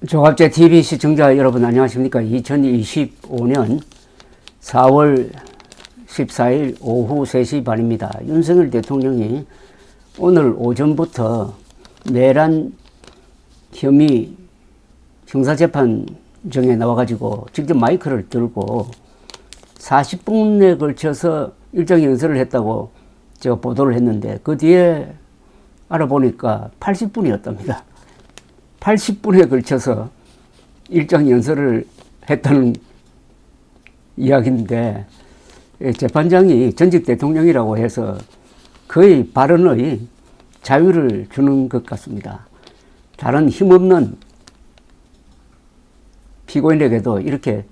조갑제 TV 시청자 여러분 안녕하십니까? 2025년 4월 14일 오후 3시 반입니다. 윤석열 대통령이 오늘 오전부터 내란 혐의 형사재판정에 나와가지고 직접 마이크를 들고 40분에 걸쳐서 일정 연설을 했다고 제가 보도를 했는데 그 뒤에 알아보니까 80분이었답니다. 80분에 걸쳐서 일정 연설을 했다는 이야기인데 재판장이 전직 대통령이라고 해서 거의 발언의 자유를 주는 것 같습니다. 다른 힘없는 피고인에게도 이렇게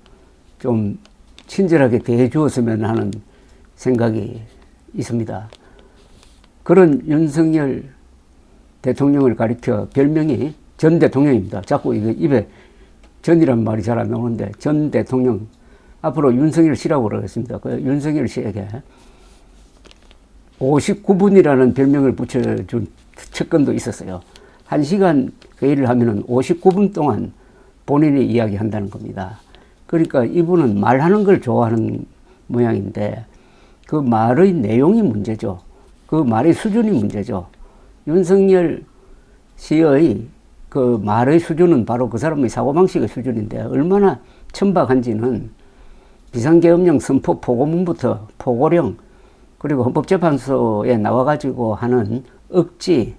좀 친절하게 대해 주었으면 하는 생각이 있습니다. 그런 윤석열 대통령을 가리켜 별명이 전 대통령입니다. 자꾸 이거 입에 전이란 말이 잘 안 나오는데 전 대통령, 앞으로 윤석열 씨라고 그러겠습니다. 그 윤석열 씨에게 59분이라는 별명을 붙여준 측근도 있었어요. 1시간 회의를 하면은 59분 동안 본인이 이야기한다는 겁니다. 그러니까 이분은 말하는 걸 좋아하는 모양인데 그 말의 내용이 문제죠. 그 말의 수준이 문제죠. 윤석열 씨의 그 말의 수준은 바로 그 사람의 사고방식의 수준인데 얼마나 천박한지는 비상계엄령 선포 포고문부터 포고령 그리고 헌법재판소에 나와가지고 하는 억지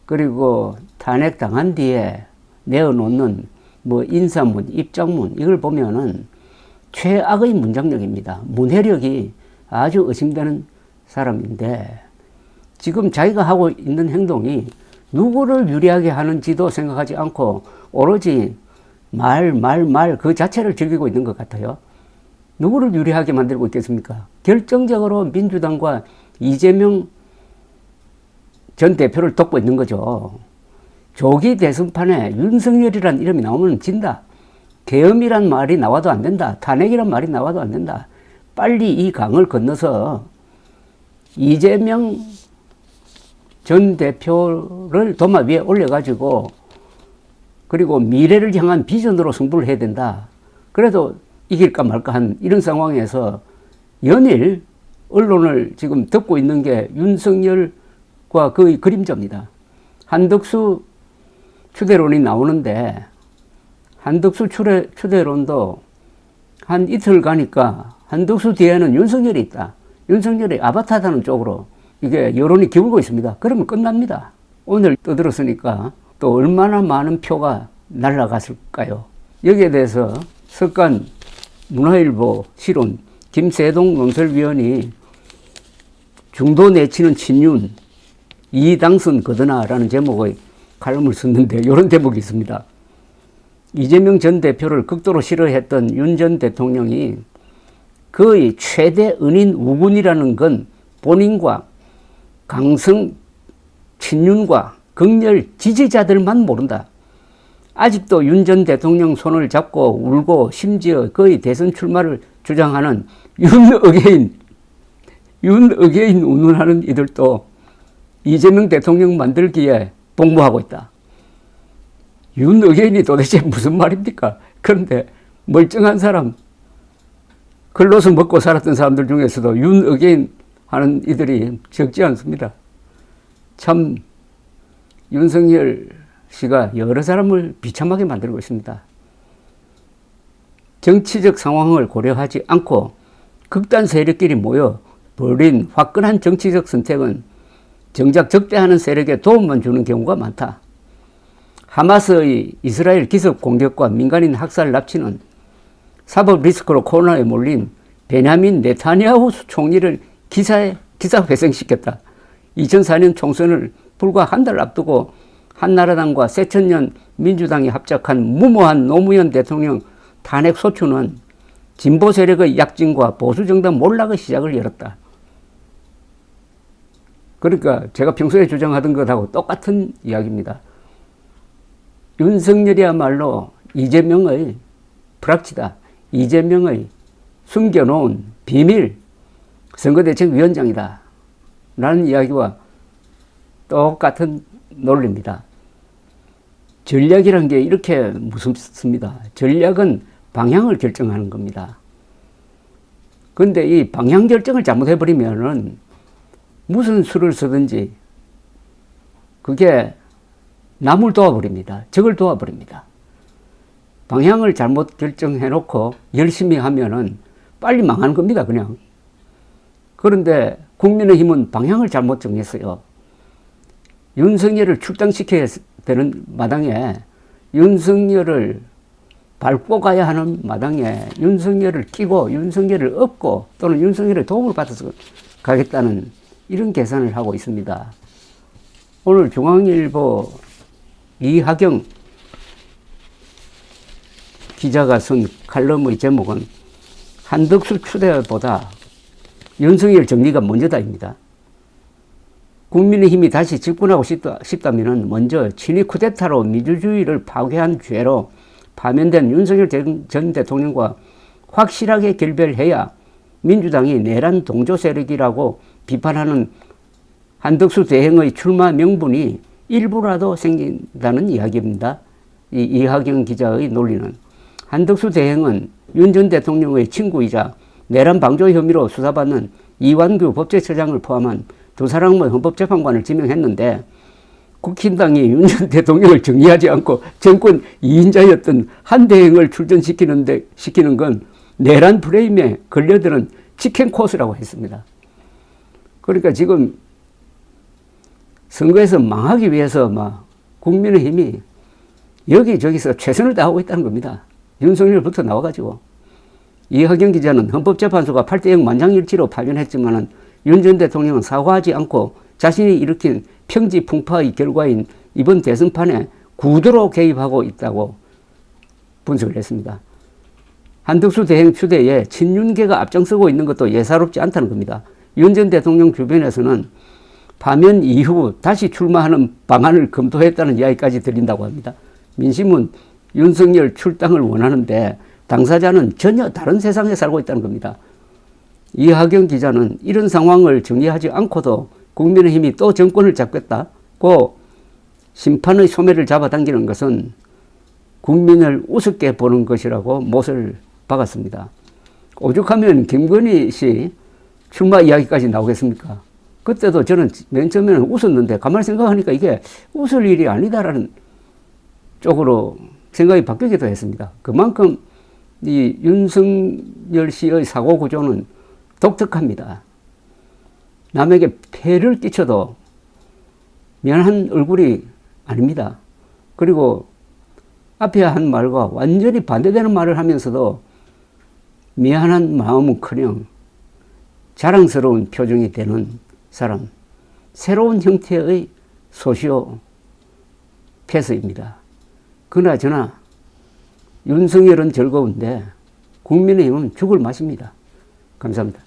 그리고 탄핵당한 뒤에 내어놓는 뭐 인사문, 입장문 이걸 보면은 최악의 문장력입니다. 문해력이 아주 의심되는 사람인데 지금 자기가 하고 있는 행동이 누구를 유리하게 하는지도 생각하지 않고 오로지 말 그 자체를 즐기고 있는 것 같아요. 누구를 유리하게 만들고 있겠습니까? 결정적으로 민주당과 이재명 전 대표를 돕고 있는 거죠. 조기 대선판에 윤석열이라는 이름이 나오면 진다. 계엄이란 말이 나와도 안 된다. 탄핵이란 말이 나와도 안 된다. 빨리 이 강을 건너서 이재명 전 대표를 도마 위에 올려가지고 그리고 미래를 향한 비전으로 승부를 해야 된다. 그래도 이길까 말까 한 이런 상황에서 연일 언론을 지금 덮고 있는 게 윤석열과 그의 그림자입니다. 한덕수 추대론이 나오는데 한덕수 추대론도 한 이틀 가니까 한덕수 뒤에는 윤석열이 있다. 윤석열이 아바타다는 쪽으로 이게 여론이 기울고 있습니다. 그러면 끝납니다. 오늘 떠들었으니까 또 얼마나 많은 표가 날아갔을까요? 여기에 대해서 석간 문화일보 실온 김세동 논설위원이 중도 내치는 친윤 이당선 거드나라는 제목의 칼럼을 썼는데 이런 제목이 있습니다. 이재명 전 대표를 극도로 싫어했던 윤 전 대통령이 그의 최대 은인 우군이라는 건 본인과 강성 친윤과 극렬 지지자들만 모른다. 아직도 윤 전 대통령 손을 잡고 울고 심지어 거의 대선 출마를 주장하는 윤어게인 운운하는 이들도 이재명 대통령 만들기에 복무하고 있다. 윤어게인이 도대체 무슨 말입니까? 그런데 멀쩡한 사람, 글로서 먹고 살았던 사람들 중에서도 윤어게인 하는 이들이 적지 않습니다. 참 윤석열 씨가 여러 사람을 비참하게 만들고 있습니다. 정치적 상황을 고려하지 않고 극단 세력끼리 모여 벌인 화끈한 정치적 선택은 정작 적대하는 세력에 도움만 주는 경우가 많다. 하마스의 이스라엘 기습 공격과 민간인 학살 납치는 사법 리스크로 코로나에 몰린 베냐민 네타냐후 총리를 기사 회생시켰다. 2004년 총선을 불과 한 달 앞두고 한나라당과 새천년 민주당이 합작한 무모한 노무현 대통령 탄핵 소추는 진보 세력의 약진과 보수 정당 몰락의 시작을 열었다. 그러니까 제가 평소에 주장하던 것하고 똑같은 이야기입니다. 윤석열이야말로 이재명의 프락치다. 이재명의 숨겨놓은 비밀 선거대책위원장이다 라는 이야기와 똑같은 논리입니다. 전략이란 게 이렇게 무섭습니다. 전략은 방향을 결정하는 겁니다. 근데 이 방향 결정을 잘못해버리면은 무슨 수를 쓰든지 그게 남을 도와버립니다. 적을 도와버립니다. 방향을 잘못 결정해놓고 열심히 하면은 빨리 망하는 겁니다, 그냥. 그런데 국민의힘은 방향을 잘못 정했어요. 윤석열을 출당시켜야 되는 마당에, 윤석열을 밟고 가야 하는 마당에 윤석열을 끼고 윤석열을 업고 또는 윤석열의 도움을 받아서 가겠다는 이런 계산을 하고 있습니다. 오늘 중앙일보 이하경 기자가 쓴 칼럼의 제목은 한덕수 추대보다 윤석열 정리가 먼저다입니다. 국민의힘이 다시 집권하고 싶다면 먼저 친위 쿠데타로 민주주의를 파괴한 죄로 파면된 윤석열 전 대통령과 확실하게 결별해야 민주당이 내란 동조 세력이라고 비판하는 한덕수 대행의 출마 명분이 일부라도 생긴다는 이야기입니다. 이 이하경 기자의 논리는 한덕수 대행은 윤 전 대통령의 친구이자 내란 방조 혐의로 수사받는 이완규 법제처장을 포함한 두 사람의 헌법재판관을 지명했는데 국힘당이 윤 전 대통령을 정리하지 않고 정권 2인자였던 한 대행을 출전시키는 건 내란 프레임에 걸려드는 치킨 코스라고 했습니다. 그러니까 지금 선거에서 망하기 위해서 막 국민의힘이 여기저기서 최선을 다하고 있다는 겁니다. 윤석열부터 나와가지고. 이하경 기자는 헌법재판소가 8대0 만장일치로 파면했지만 윤 전 대통령은 사과하지 않고 자신이 일으킨 평지풍파의 결과인 이번 대선판에 구도로 개입하고 있다고 분석을 했습니다. 한덕수 대행 추대에 친윤계가 앞장서고 있는 것도 예사롭지 않다는 겁니다. 윤 전 대통령 주변에서는 파면 이후 다시 출마하는 방안을 검토했다는 이야기까지 들린다고 합니다. 민심은 윤석열 출당을 원하는데 당사자는 전혀 다른 세상에 살고 있다는 겁니다. 이하경 기자는 이런 상황을 정리하지 않고도 국민의힘이 또 정권을 잡겠다고 심판의 소매를 잡아당기는 것은 국민을 우습게 보는 것이라고 못을 박았습니다. 오죽하면 김건희 씨 출마 이야기까지 나오겠습니까? 그때도 저는 맨 처음에는 웃었는데 가만히 생각하니까 이게 웃을 일이 아니다라는 쪽으로 생각이 바뀌기도 했습니다. 그만큼 이 윤석열 씨의 사고 구조는 독특합니다. 남에게 폐를 끼쳐도 미안한 얼굴이 아닙니다. 그리고 앞에 한 말과 완전히 반대되는 말을 하면서도 미안한 마음은커녕 자랑스러운 표정이 되는 사람, 새로운 형태의 소시오패스입니다. 그나저나 윤석열은 즐거운데 국민의힘은 죽을 맛입니다. 감사합니다.